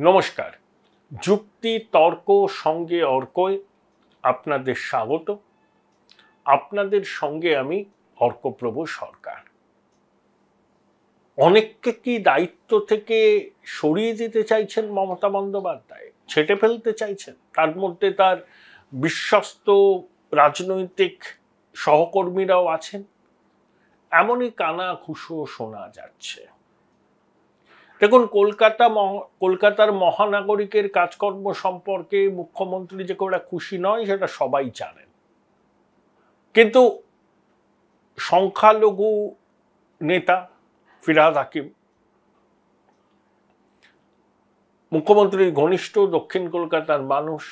নমস্কার। যুক্তি তর্ক সঙ্গে অর্কয় আপনাদের স্বাগত। আপনাদের সঙ্গে আমি অর্কপ্রভু সরকার। অনেককে কি দায়িত্ব থেকে সরিয়ে দিতে চাইছেন মমতা বন্দ্যোপাধ্যায়, ছেঁটে ফেলতে চাইছেন? তার মধ্যে তার বিশ্বস্ত রাজনৈতিক সহকর্মীরাও আছেন, এমনই কানাঘুষো শোনা যাচ্ছে। দেখুন, কলকাতার মহানাগরিকের কাজকর্ম সম্পর্কে মুখ্যমন্ত্রী যে খুব খুশি নয় সেটা সবাই জানেন, কিন্তু সংখ্যালঘু নেতা ফিরহাদ হাকিম, মুখ্যমন্ত্রীর ঘনিষ্ঠ দক্ষিণ কলকাতার মানুষ,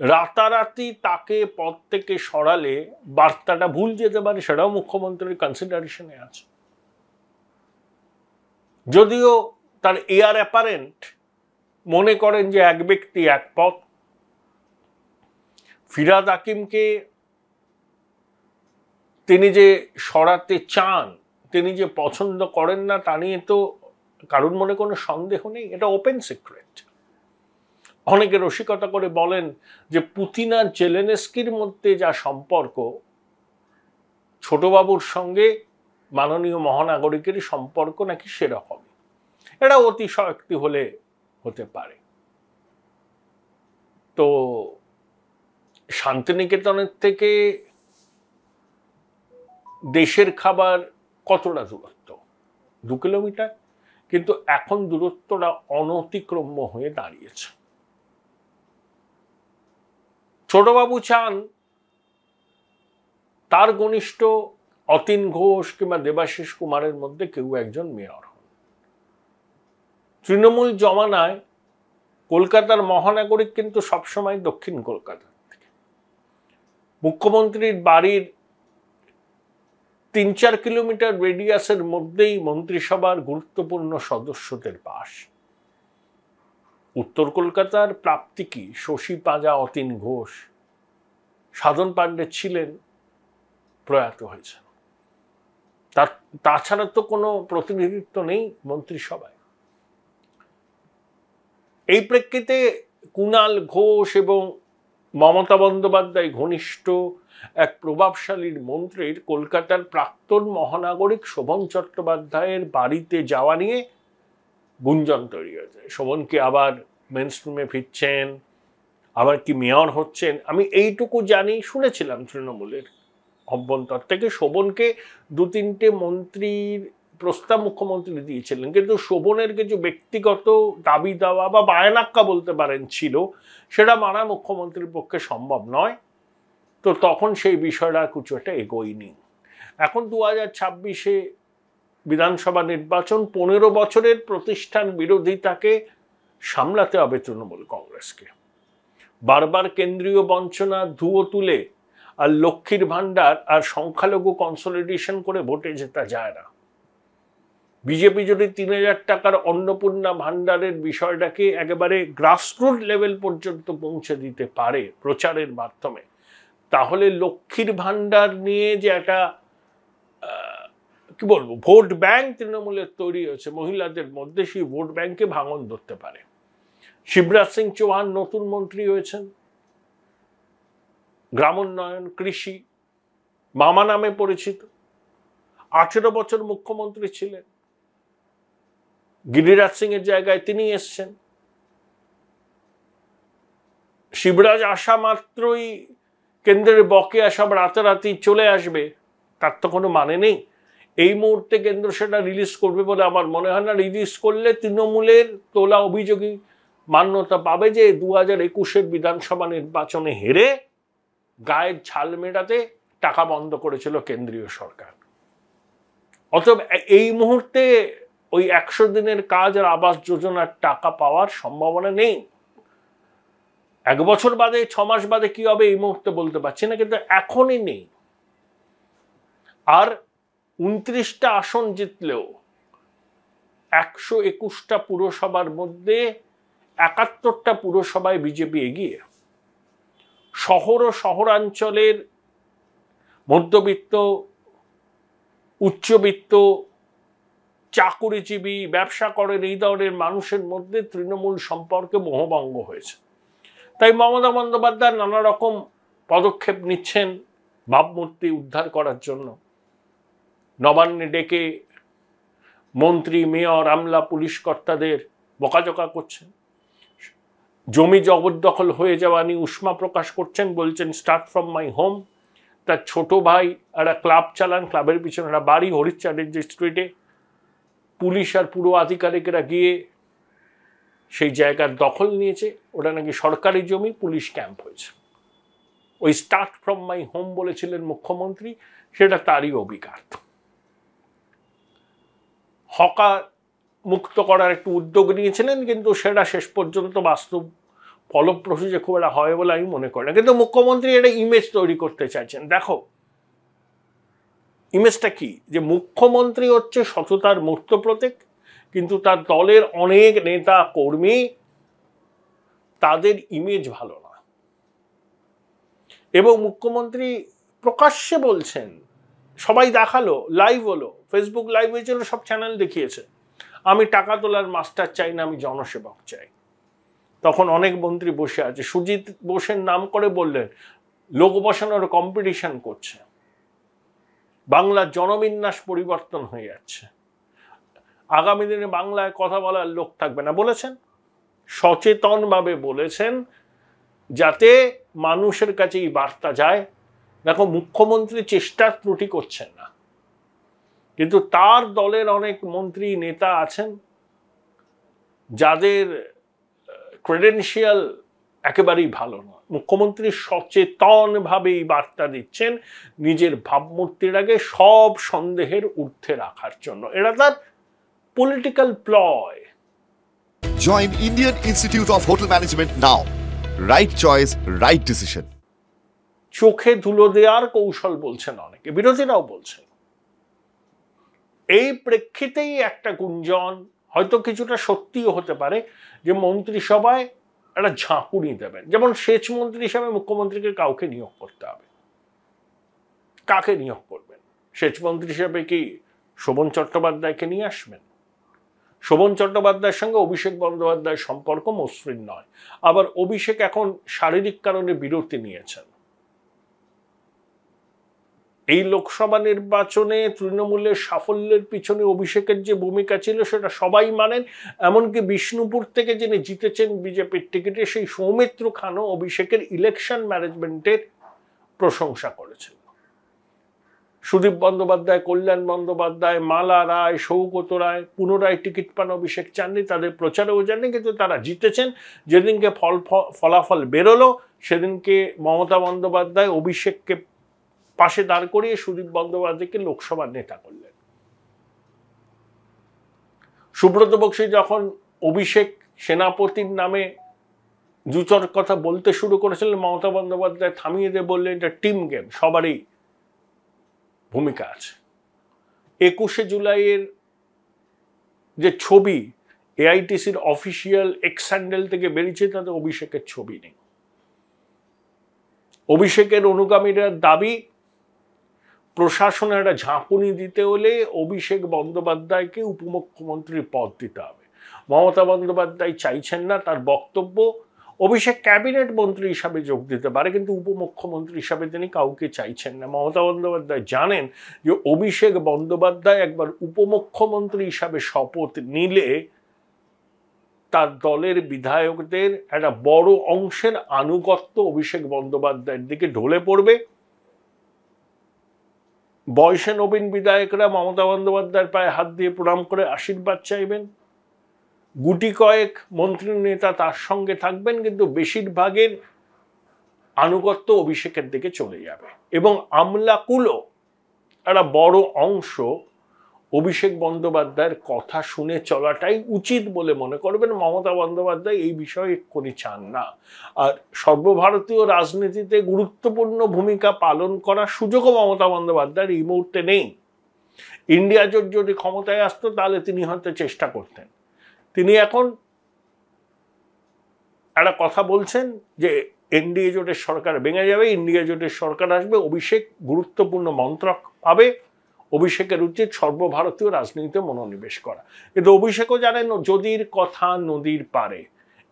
রাতারাতি তাকে পদ থেকে সরালে বার্তাটা ভুল যেতে পারে, সেটাও মুখ্যমন্ত্রীর কনসিডারেশনে আছে। যদিও তার এয়ার অ্যাপারেন্ট মনে করেন যে এক ব্যক্তি এক পথ। ফিরহাদ হাকিমকে তিনি যে সরাতে চান, তিনি যে পছন্দ করেন না, তা নিয়ে তো কারোর মনে কোনো সন্দেহ নেই, এটা ওপেন সিক্রেট। অনেকে রসিকতা করে বলেন যে পুতিন আর জেলেনস্কির মধ্যে যা সম্পর্ক, ছোটবাবুর সঙ্গে মাননীয় মহানাগরিকের সম্পর্ক নাকি সেরকম। এটা অতিশয়োক্তি হলে হতে পারে। তো শান্তিনিকেতনের থেকে দেশের খাবার কতটা দূরত্ব? 2 কিলোমিটার, কিন্তু এখন দূরত্বটা অনতিক্রম্য হয়ে দাঁড়িয়েছে। ছোটবাবু চান তার ঘনিষ্ঠ অতীন ঘোষ কিংবা দেবাশিস কুমারের মধ্যে কেউ একজন মেয়র হন। তৃণমূল জমানায় কলকাতার মহানাগরিক কিন্তু সবসময় দক্ষিণ কলকাতা থেকে। মুখ্যমন্ত্রীর বাড়ির 3-4 কিলোমিটার রেডিয়াসের মধ্যেই মন্ত্রিসভার গুরুত্বপূর্ণ সদস্যদের বাস। উত্তর কলকাতার প্রাপ্তি কি? শশী পাঁজা, অতীন ঘোষ, সাধন পাণ্ডে ছিলেন, প্রয়াত হয়েছে। তাছাড়া তো কোনো প্রতিনিধিত্ব নেই মন্ত্রিসভায়। এই প্রেক্ষিতে কুণাল ঘোষ এবং মমতা বন্দ্যোপাধ্যায় ঘনিষ্ঠ এক প্রভাবশালী মন্ত্রীর কলকাতার প্রাক্তন মহানাগরিক শোভন চট্টোপাধ্যায়ের বাড়িতে যাওয়া নিয়ে গুঞ্জন তৈরি হয়েছে। শোভন কি আবার মেইনস্ট্রিমে ফিরছেন, আবার কি মেয়র হচ্ছেন? আমি এইটুকু জানি, শুনেছিলাম তৃণমূলের অভ্যন্তর থেকে শোভনকে 2-3টে মন্ত্রীর প্রস্তাব মুখ্যমন্ত্রী দিয়েছিলেন, কিন্তু শোভনের কিছু ব্যক্তিগত দাবি দেওয়া বা বায়নাক্কা বলতে পারেন ছিল, সেটা মানা মুখ্যমন্ত্রীর পক্ষে সম্ভব নয়। তো তখন সেই বিষয়টা কিছু একটা এগোয়নি। এখন 2026-এ বিধানসভা নির্বাচন, 15 বছরের প্রতিষ্ঠান বিরোধিতাকে সামলাতে হবে তৃণমূল কংগ্রেসকে। বারবার কেন্দ্রীয় বঞ্চনা ধুয়ো তুলে আর লক্ষ্মীর ভাণ্ডার আর সংখ্যালঘু কনসলিডেশন করে ভোটে জেতা যায় না। বিজেপি যদি 3000 টাকার অন্নপূর্ণা ভাণ্ডারের বিষয়টাকে একেবারে গ্রাসরুট লেভেল পর্যন্ত পৌঁছে দিতে পারে প্রচারের মাধ্যমে, তাহলে লক্ষ্মীর ভাণ্ডার নিয়ে যে একটা কি বলবো ভোট ব্যাংক তৃণমূলের তৈরি হয়েছে মহিলাদের মধ্যে, সেই ভোট ব্যাংকে ভাঙন ধরতে পারে। শিবরাজ সিং চৌহান নতুন মন্ত্রী হয়েছেন, গ্রামোন্নয়ন, কৃষি, মামা নামে পরিচিত। 18 বছর মুখ্যমন্ত্রী ছিলেন, গিরিরাজ সিং এর জায়গায় তিনি এসছেন। শিবরাজ আসা মাত্রই কেন্দ্রের বকেয়া সব রাতারাতি চলে আসবে, তার তো কোনো মানে নেই। এই মুহূর্তে কেন্দ্র সেটা রিলিজ করবে বলে আমার মনে হয় না। রিলিজ করলে তৃণমূলের তোলা অভিযোগই মান্যতা পাবে যে 2021-এর বিধানসভা নির্বাচনে হেরে গায়ের ঝাল মেটাতে টাকা বন্ধ করেছিল কেন্দ্রীয় সরকার। অতএব এই মুহূর্তে ওই 100 দিনের কাজ আর আবাস যোজনার টাকা পাওয়ার সম্ভাবনা নেই। 1 বছর বাদে, 6 মাস বাদে কি হবে এই মুহূর্তে বলতে পারছি না, কিন্তু এখনই নেই। আর 29টা আসন জিতলেও 121টা পুরসভার মধ্যে 71টা পুরসভায় বিজেপি এগিয়ে। শহর ও শহরাঞ্চলের মধ্যবিত্ত, উচ্চবিত্ত চাকুরিজীবী, ব্যবসা করেন এই ধরনের মানুষের মধ্যে তৃণমূল সম্পর্কে মোহভঙ্গ হয়েছে। তাই মমতা বন্দ্যোপাধ্যায় নানা রকম পদক্ষেপ নিচ্ছেন ভাবমূর্তি উদ্ধার করার জন্য। নবান্নে ডেকে মন্ত্রী, মেয়র, আমলা, পুলিশ কর্তাদের বকাঝকা করছেন। জমি জবরদখল হয়ে যাওয়া নিয়ে উষ্মা প্রকাশ করছেন, বলছেন স্টার্ট ফ্রম মাই হোম। তার ছোট ভাই একটা ক্লাব চালান, ক্লাবের পিছনে একটা বাড়ি হরিশ্চন্দ্র স্ট্রিটে, পুলিশ আর পুরো আধিকারিকেরা গিয়ে সেই জায়গার দখল নিয়েছে। ওটা নাকি সরকারি জমি, পুলিশ ক্যাম্প হয়েছে। ওই স্টার্ট ফ্রম মাই হোম বলেছিলেন মুখ্যমন্ত্রী, সেটা তারই অভিঘাত। হকার মুক্ত করার একটু উদ্যোগ নিয়েছিলেন, কিন্তু সেটা শেষ পর্যন্ত বাস্তব ফলপ্রসূ যে খুব একটা হয় বলে আমি মনে করি না। কিন্তু মুখ্যমন্ত্রী একটা ইমেজ তৈরি করতে চাইছেন। দেখো ইমেজটা কি, যে মুখ্যমন্ত্রী হচ্ছে সততার মূর্ত প্রতীক, কিন্তু তার দলের অনেক নেতা কর্মী তাদের ইমেজ ভালো না। এবং মুখ্যমন্ত্রী প্রকাশ্যে বলছেন, সবাই দেখালো, লাইভ হলো, ফেসবুক লাইভ হয়েছিল, সব চ্যানেল দেখিয়েছে, আমি টাকা তোলার মাস্টার চাই না, আমি জনসেবক চাই। তখন অনেক মন্ত্রী বসে আছে। সুজিত বোসের নাম করে বললেন লোক বসানোর কম্পিটিশন করছে, বাংলার জনবিন্যাস পরিবর্তন হয়ে যাচ্ছে, আগামী দিনে বাংলায় কথা বলার লোক থাকবে না। বলেছেন, সচেতনভাবে বলেছেন, যাতে মানুষের কাছে এই বার্তা যায়। দেখো মুখ্যমন্ত্রী চেষ্টার ত্রুটি করছেন না, কিন্তু তার দলের অনেক মন্ত্রী নেতা আছেন যাদের ক্রেডেনশিয়াল একেবারেই ভালো নয়। মুখ্যমন্ত্রী সচেতনভাবে এই বার্তা দিচ্ছেন নিজের ভাবমূর্তিটাকে সব সন্দেহের ঊর্ধ্বে রাখার জন্য। এটা তার political প্লয়। Join Indian Institute of Hotel Management now. Right choice, right decision. চোখে ধুলো দেওয়ার কৌশল বলছেন অনেকে, বিরোধীরাও বলছেন। এই প্রেক্ষিতেই একটা গুঞ্জন, হয়তো কিছুটা সত্যিও হতে পারে, যে মন্ত্রিসভায় একটা ঝাঁকুনি দেবেন। যেমন সেচ মন্ত্রী হিসাবে মুখ্যমন্ত্রীকে কাউকে নিয়োগ করতে হবে। কাকে নিয়োগ করবেন? সেচ মন্ত্রী হিসাবে কি শোভন চট্টোপাধ্যায়কে নিয়ে আসবেন? শোভন চট্টোপাধ্যায়ের সঙ্গে অভিষেক বন্দ্যোপাধ্যায়ের সম্পর্ক মসৃণ নয়। আবার অভিষেক এখন শারীরিক কারণে বিরতি নিয়েছেন। এই লোকসভা নির্বাচনে তৃণমূলের সাফল্যের পিছনে অভিষেকের যে ভূমিকা ছিল সেটা সবাই মানেন। এমনকি বিষ্ণুপুর থেকে যিনি জিতেছেন বিজেপির টিকিটে, সেই সৌমিত্র খানও অভিষেকের ইলেকশন ম্যানেজমেন্টের প্রশংসা করেছেন। সুদীপ বন্দ্যোপাধ্যায়, কল্যাণ বন্দ্যোপাধ্যায়, মালা রায়, সৌগত রায় পুনরায় টিকিট পান, অভিষেক চাননি, তাদের প্রচারেও যাননি, কিন্তু তারা জিতেছেন। যেদিনকে ফলাফল বেরোলো সেদিনকে মমতা বন্দ্যোপাধ্যায় অভিষেককে পাশে দাঁড় করিয়ে সুদীপ বন্দ্যোপাধ্যায়কে লোকসভার নেতা করলেন। সুব্রত বক্সী যখন অভিষেক সেনাপতির নামে জুচর কথা বলতে শুরু করেছিলেন, মমতা বন্দ্যোপাধ্যায় থামিয়ে দিয়ে বললেন এটা টিম গেম, সবারই ভূমিকা আছে। 21শে জুলাইয়ের যে ছবি এআইটিসির অফিসিয়াল এক্স হ্যান্ডেল থেকে বেরিয়েছে, তাতে অভিষেকের ছবি নেই। অভিষেকের অনুগামীরা দাবি প্রশাসনের একটা ঝাঁকুনি দিতে হলে অভিষেক বন্দ্যোপাধ্যায়কে উপমুখ্যমন্ত্রীর পদ দিতে হবে। মমতা বন্দ্যোপাধ্যায় চাইছেন না। তার বক্তব্য, অভিষেক ক্যাবিনেট মন্ত্রী হিসাবে যোগ দিতে পারে, কিন্তু উপমুখ্যমন্ত্রী হিসাবে তিনি কাউকে চাইছেন না। মমতা বন্দ্যোপাধ্যায় জানেন যে অভিষেক বন্দ্যোপাধ্যায় একবার উপমুখ্যমন্ত্রী হিসাবে শপথ নিলে তার দলের বিধায়কদের একটা বড় অংশের আনুগত্য অভিষেক বন্দ্যোপাধ্যায়ের দিকে ঢলে পড়বে। বয়সে নবীন বিধায়করা মমতা বন্দ্যোপাধ্যায়ের পায়ে হাত দিয়ে প্রণাম করে আশীর্বাদ চাইবেন। গুটি কয়েক মন্ত্রী নেতা তার সঙ্গে থাকবেন, কিন্তু বেশিরভাগের আনুগত্য অভিষেকের দিকে চলে যাবে। এবং আমলাকুলও একটা বড় অংশ অভিষেক বন্দ্যোপাধ্যায়ের কথা শুনে চলাটাই উচিত বলে মনে করবেন। মমতা বন্দ্যোপাধ্যায় এই বিষয়ে এক্ষুনি চান না। আর সর্বভারতীয় রাজনীতিতে গুরুত্বপূর্ণ ভূমিকা পালন করার সুযোগও মমতা বন্দ্যোপাধ্যায়ের এই মুহূর্তে নেই। ইন্ডিয়া জোট যদি ক্ষমতায় আসতো তাহলে তিনি হয়তো চেষ্টা করতেন। তিনি এখন একটা কথা বলছেন যে এনডিএ জোটের সরকার ভেঙে যাবে, ইন্ডিয়া জোটের সরকার আসবে, অভিষেক গুরুত্বপূর্ণ মন্ত্রক পাবে, অভিষেকের উচিত সর্বভারতীয় রাজনীতিতে মনোনিবেশ করা। কিন্তু অভিষেকও জানেন যদির কথা নদীর পারে,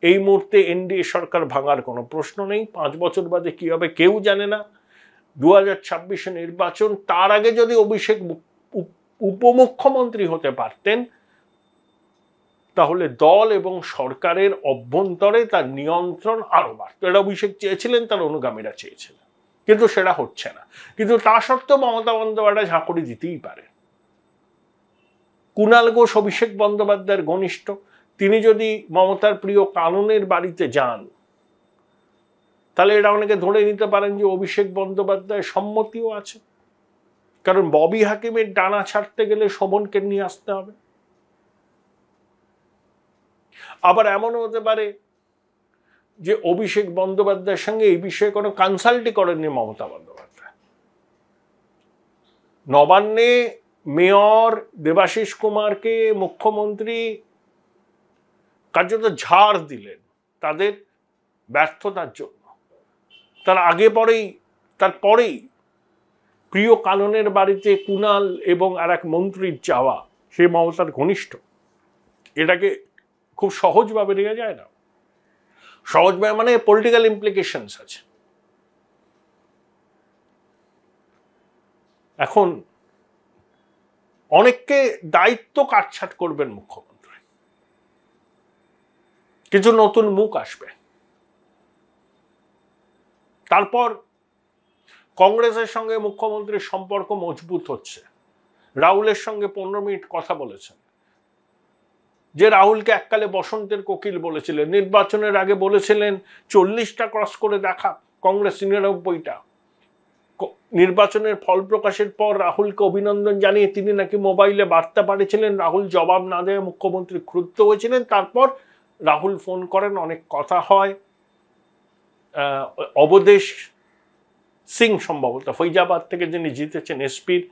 এই মুহূর্তে এনডিএ সরকার ভাঙার কোনো প্রশ্ন নেই। 5 বছর বাদে কি হবে কেউ জানে না। 2026 নির্বাচন, তার আগে যদি অভিষেক উপমুখ্যমন্ত্রী হতে পারতেন তাহলে দল এবং সরকারের অভ্যন্তরে তার নিয়ন্ত্রণ আরো বাড়ত। এটা অভিষেক চেয়েছিলেন, তার অনুগামীরা চেয়েছিলেন, কিন্তু সেটা হচ্ছে না। কিন্তু তা সত্ত্বেও মমতা বন্দ্যোপাধ্যায় ঝাঁকুনি দিতেই পারে। কুণাল ঘোষ অভিষেক বন্দ্যোপাধ্যায়ের ঘনিষ্ঠ, তিনি যদি মমতার প্রিয় কাননের বাড়িতে যান তাহলে এটা অনেকে ধরে নিতে পারেন যে অভিষেক বন্দ্যোপাধ্যায়ের সম্মতিও আছে, কারণ ববি হাকিমের ডানা ছাড়তে গেলে শোভনকে নিয়ে আসতে হবে। আবার এমনও হতে পারে যে অভিষেক বন্দ্যোপাধ্যায়ের সঙ্গে এই বিষয়ে কোনো কনসাল্টই করেননি মমতা বন্দ্যোপাধ্যায়। নবান্নে মেয়র দেবাশিস কুমারকে মুখ্যমন্ত্রী কার্যত ঝাড় দিলেন তাদের ব্যর্থতার জন্য। তারপরেই প্রিয় কাননের বাড়িতে কুণাল এবং আর এক মন্ত্রীর যাওয়া, সে মমতার ঘনিষ্ঠ, এটাকে খুব সহজভাবে নেওয়া যায় না। সহজভাবে মানে পলিটিক্যাল ইমপ্লিকেশনস আছে। এখন অনেককে দায়িত্ব কাটছাট করবেন মুখ্যমন্ত্রী, কিছু নতুন মুখ আসবে। তারপর কংগ্রেসের সঙ্গে মুখ্যমন্ত্রীর সম্পর্ক মজবুত হচ্ছে। রাহুলের সঙ্গে 15 মিনিট কথা বলেছেন, যে রাহুলকে এককালে বসন্তের কোকিল বলেছিলেন, নির্বাচনের আগে বলেছিলেন 40টা ক্রস করে দেখা, কংগ্রেস 99টা। নির্বাচনের ফল প্রকাশের পর রাহুলকে অভিনন্দন জানিয়ে তিনি নাকি মোবাইলে বার্তা পাঠিয়েছিলেন, রাহুল জবাব না দেয় মুখ্যমন্ত্রী ক্রুদ্ধ হয়েছিলেন। তারপর রাহুল ফোন করেন, অনেক কথা হয়। অবদেশ সিং সম্ভবত ফৈজাবাদ থেকে যিনি জিতেছেন এসপির,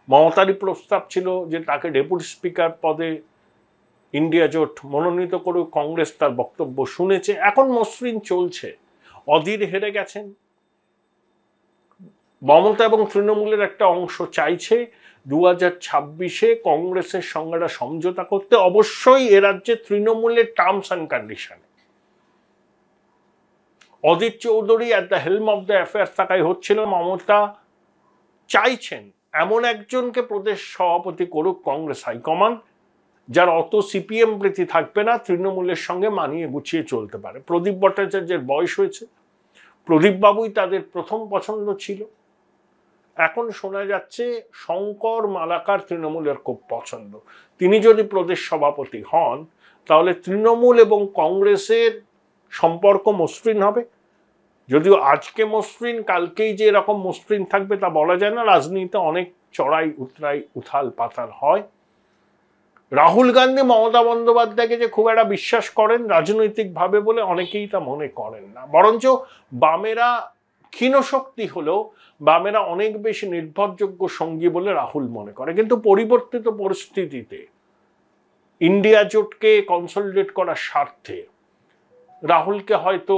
মমতারই প্রস্তাব ছিল যে তাকে ডেপুটি স্পিকার পদে ইন্ডিয়া জোট মনোনীত করে, কংগ্রেস তার বক্তব্য শুনেছে। এখন মসৃণ চলছে। অধীর হেরে গেছেন। মমতা এবং তৃণমূলের একটা অংশ চাইছে 2026-এ কংগ্রেসের সঙ্গে সমঝোতা করতে, অবশ্যই এ রাজ্যে তৃণমূলের terms and condition. Adhir Chowdhury at the helm of the affairs থাকাই হচ্ছিল। মমতা চাইছেন এমন একজনকে প্রদেশ সভাপতি করুক কংগ্রেস হাইকমান্ড, যার অত সিপিএম প্রীতি থাকবে না, তৃণমূলের সঙ্গে মানিয়ে গুছিয়ে চলতে পারে। প্রদীপ ভট্টাচার্যের বয়স হয়েছে, প্রদীপ বাবুই তাদের প্রথম পছন্দ ছিল। এখন শোনা যাচ্ছে শঙ্কর মালাকার তৃণমূলের খুব পছন্দ। তিনি যদি প্রদেশ সভাপতি হন তাহলে তৃণমূল এবং কংগ্রেসের সম্পর্ক মসৃণ হবে। যদিও আজকে মসৃণ, কালকেই যে এরকম মসৃণ থাকবে তা বলা যায় না। রাজনীতিতে অনেক চড়াই উতরাই, উথাল পাথাল হয়। রাহুল গান্ধী মমতা বন্দ্যোপাধ্যায়কে যে খুব একটা বিশ্বাস করেন রাজনৈতিকভাবে বলে অনেকেই তা মনে করেন না। বরঞ্চ বামেরা ক্ষীণশক্তি হলেও বামেরা অনেক বেশি নির্ভরযোগ্য সঙ্গী বলে রাহুল মনে করে। কিন্তু পরিবর্তিত পরিস্থিতিতে ইন্ডিয়া জোটকে কনসলিডেট করার স্বার্থে রাহুলকে হয়তো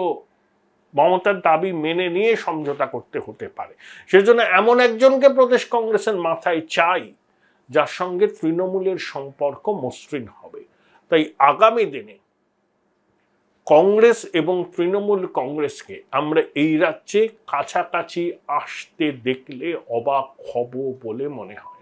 মমতার দাবি মেনে নিয়ে সমঝোতা করতে হতে পারে। সেজন্য এমন একজনকে প্রদেশ কংগ্রেসের মাথায় চাই যার সঙ্গে তৃণমূলের সম্পর্ক মসৃণ হবে। তাই আগামী দিনে কংগ্রেস এবং তৃণমূল কংগ্রেসকে আমরা এই রাজ্যে কাছাকাছি আসতে দেখলে অবাক হব বলে মনে হয়।